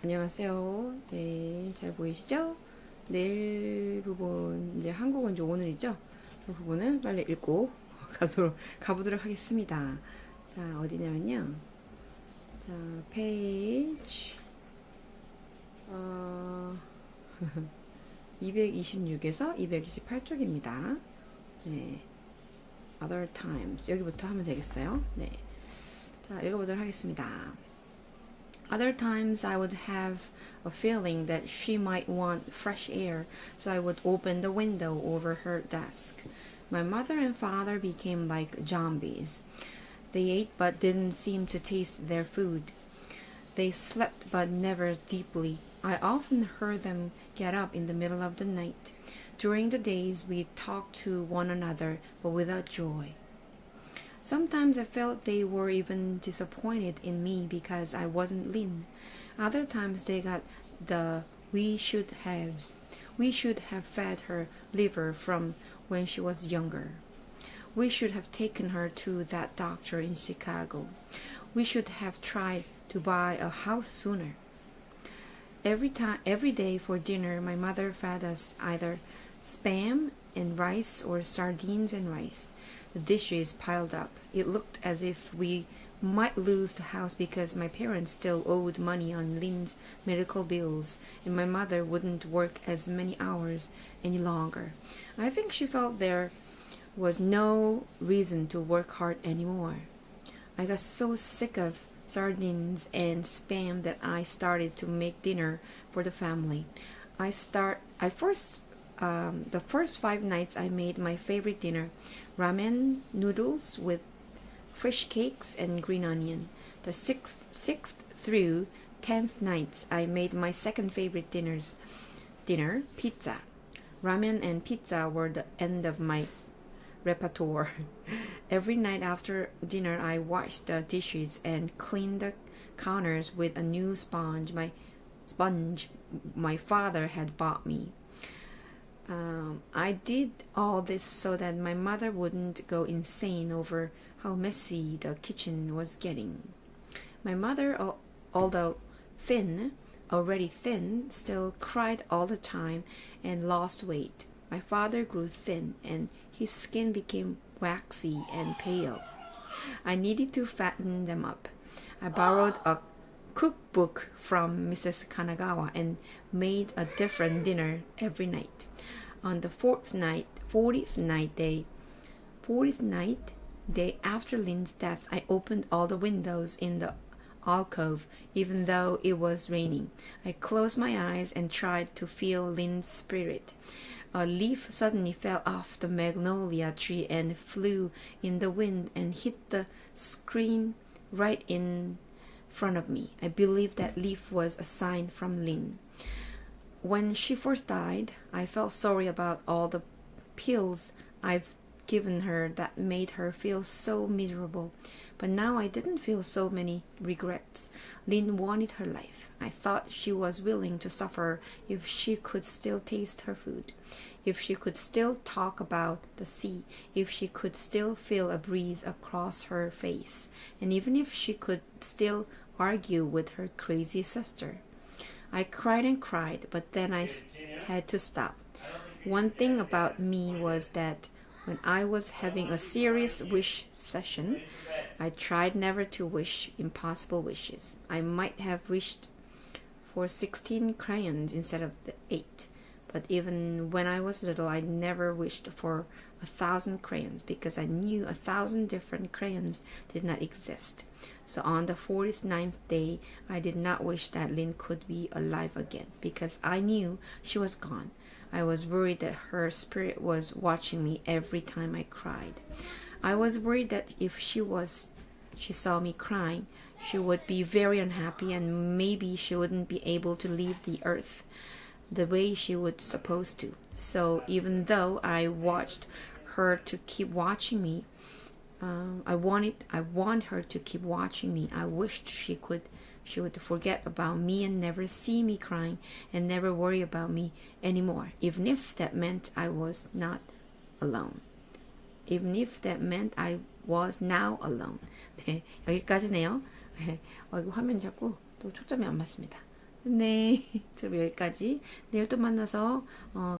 안녕하세요. 네, 잘 보이시죠? 내일 부분, 이제 한국은 이제 오늘이죠? 그 부분은 빨리 읽고 가보도록 하겠습니다. 자, 어디냐면요. 자, 페이지, 226에서 228쪽입니다. 네. Other times. 여기부터 하면 되겠어요. 네. 자, 읽어보도록 하겠습니다. Other times I would have a feeling that she might want fresh air, so I would open the window over her desk. My mother and father became like zombies. They ate but didn't seem to taste their food. They slept but never deeply. I often heard them get up in the middle of the night. During the days we talked to one another, but without joy. Sometimes I felt they were even disappointed in me because I wasn't lean. Other times they got the we should haves. We should have fed her liver from when she was younger. We should have taken her to that doctor in Chicago. We should have tried to buy a house sooner. Every day for dinner, my mother fed us either spam and rice or sardines and rice. The dishes piled up. It looked as if we might lose the house because my parents still owed money on Lynn's medical bills, and my mother wouldn't work as many hours any longer. I think she felt there was no reason to work hard anymore. I got so sick of sardines and spam that I started to make dinner for the family. The first 5 nights I made my favorite dinner, ramen noodles with fish cakes and green onion. The sixth through 10th nights I made my second favorite dinner, pizza. Ramen and pizza were the end of my repertoire. Every night after dinner I washed the dishes and cleaned the counters with a new sponge my father had bought me. I did all this so that my mother wouldn't go insane over how messy the kitchen was getting. My mother, although already thin, still cried all the time and lost weight. My father grew thin and his skin became waxy and pale. I needed to fatten them up. I borrowed a cookbook from Mrs. Kanagawa and made a different dinner every night. On the 40th day after Lynn's death, I opened all the windows in the alcove, even though it was raining. I closed my eyes and tried to feel Lynn's spirit. A leaf suddenly fell off the magnolia tree and flew in the wind and hit the screen right in front of me. I believe that leaf was a sign from Lynn. When she first died, I felt sorry about all the pills I've given her that made her feel so miserable. But now I didn't feel so many regrets. Lynn wanted her life. I thought she was willing to suffer if she could still taste her food, if she could still talk about the sea, if she could still feel a breeze across her face, and even if she could still argue with her crazy sister. I cried and cried, but then I had to stop. One thing about me was that when I was having a serious wish session, I tried never to wish impossible wishes. I might have wished for 16 crayons instead of the 8. But even when I was little, I never wished for 1,000 crayons because I knew 1,000 different crayons did not exist. So on the 49th day, I did not wish that Lynn could be alive again because I knew she was gone. I was worried that her spirit was watching me every time I cried. I was worried that if she saw me crying, she would be very unhappy and maybe she wouldn't be able to leave the earth the way she was supposed to. So even though I watched her to keep watching me, I want her to keep watching me. I wished she would forget about me and never see me crying and never worry about me anymore, even if that meant I was not alone. Even if that meant I was now alone. 네, 여기까지네요. 이거 화면 자꾸 또 초점이 안 맞습니다. 네, 그럼 여기까지. 내일 또 만나서